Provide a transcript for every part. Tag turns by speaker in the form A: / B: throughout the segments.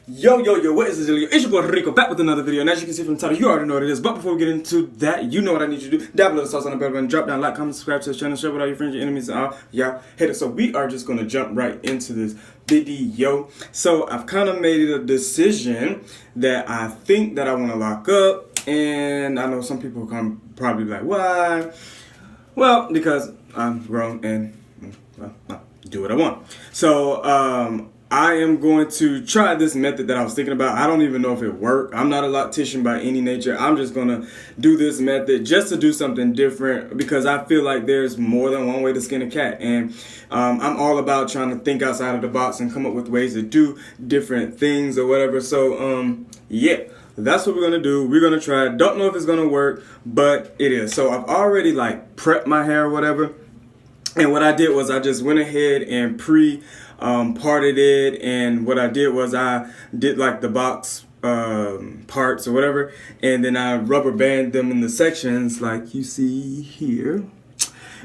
A: Yo, what is this video? It's your boy Rico back with another video, and as you can see from the title, you already know what it is. But before we get into that, you know what I need you to do. Dab a little sauce on the bell button, drop down, like, comment, subscribe to the channel, share with all your friends, your enemies, and all y'all haters. So we are just gonna jump right into this video. So I've kind of made it a decision that I think that I want to lock up, and I know some people can probably be like, why? Well, because I'm grown and well, I do what I want. So I am going to try this method that I was thinking about. I don't even know if it worked. I'm not a loctician by any nature. I'm just going to do this method just to do something different because I feel like there's more than one way to skin a cat. And I'm all about trying to think outside of the box and come up with ways to do different things or whatever. So, yeah. That's what we're going to do. We're going to try it. Don't know if it's going to work, but it is. So I've already like prepped my hair or whatever. And what I did was I just went ahead and parted it. And what I did was I did like the box parts or whatever. And then I rubber band them in the sections like you see here.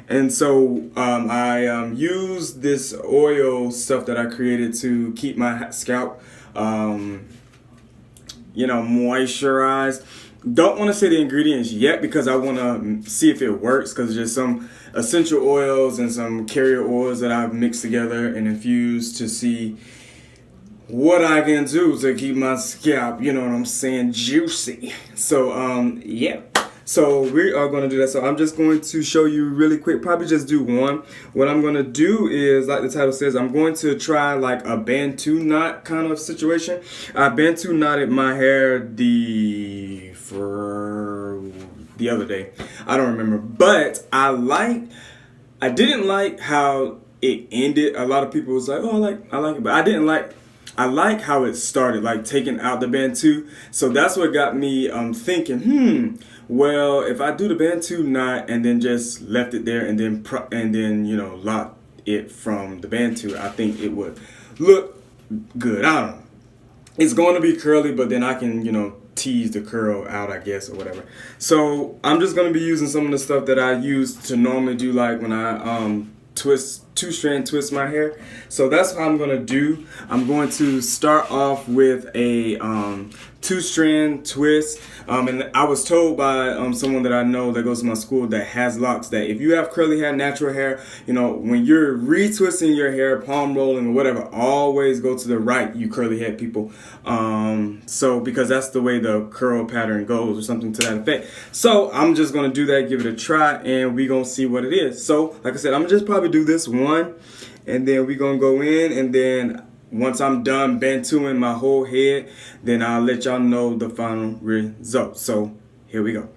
A: And so I used this oil stuff that I created to keep my scalp moisturized. Don't want to say the ingredients yet because I want to see if it works, because there's some essential oils and some carrier oils that I've mixed together and infused to see what I can do to keep my scalp, you know what I'm saying, juicy. So yeah. So we are going to do that. So I'm just going to show you really quick, probably just do one. What I'm going to do is, like the title says, I'm going to try like a Bantu knot kind of situation. I Bantu knotted my hair for the other day. I don't remember, but I didn't like how it ended. A lot of people was like, oh, I like it, but I like how it started, like taking out the Bantu. So that's what got me thinking, well, if I do the Bantu knot and then just left it there and then lock it from the Bantu, I think it would look good. I don't know. It's going to be curly, but then I can, tease the curl out, I guess, or whatever. So I'm just going to be using some of the stuff that I use to normally do, like when I two-strand twist my hair. So that's what I'm going to do. I'm going to start off with a two-strand twist. And I was told by someone that I know that goes to my school that has locks that if you have curly hair, natural hair, when you're retwisting your hair, palm rolling or whatever, always go to the right, you curly head people. So because that's the way the curl pattern goes or something to that effect. So I'm just going to do that, give it a try, and we're going to see what it is. So like I said, I'm going to just probably do this one, and then we're going to go in, and then once I'm done Bantuing my whole head, then I'll let y'all know the final result. So here we go.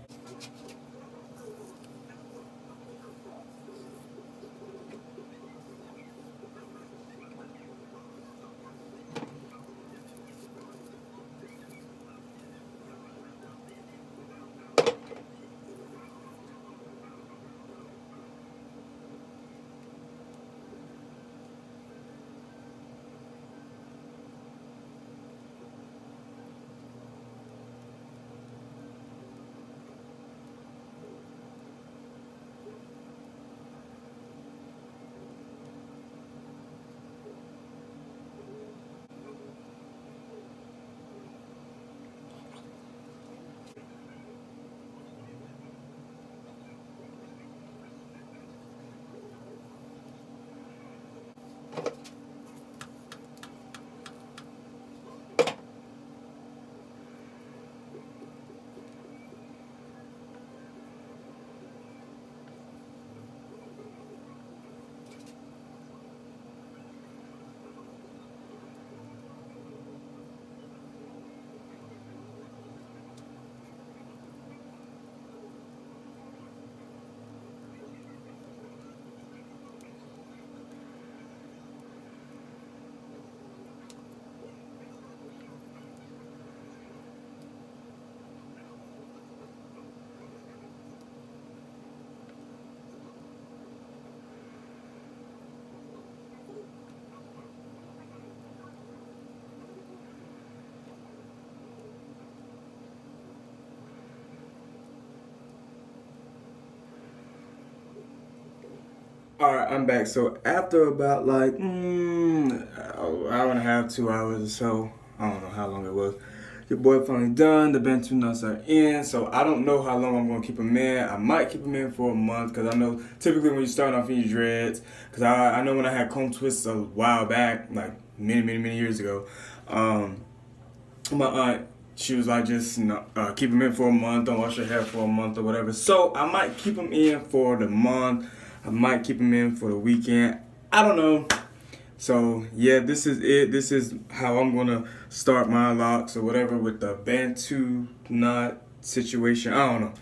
A: All right, I'm back. So after about like hour and a half, 2 hours or so, I don't know how long it was. Your boy finally done. The Bantu nuts are in, so I don't know how long I'm gonna keep them in. I might keep them in for a month because I know typically when you start off in your dreads, because I know when I had comb twists a while back, like many years ago, my aunt, she was like, just keep them in for a month, don't wash your hair for a month or whatever. So I might keep them in for the month. I might keep them in for the weekend. I don't know. So yeah, this is it. This is how I'm gonna start my locks or whatever with the Bantu knot situation. I don't know.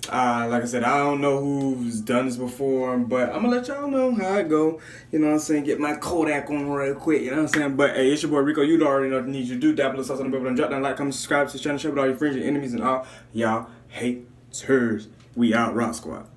A: Like I said, I don't know who's done this before, but I'm gonna let y'all know how it go. You know what I'm saying? Get my Kodak on real quick. You know what I'm saying? But hey, it's your boy Rico. You already know what you need to do. Dap a little sauce on the button. Drop down, like, comment, subscribe to the channel. Share with all your friends, your enemies, and all y'all haters. We out, Rock Squad.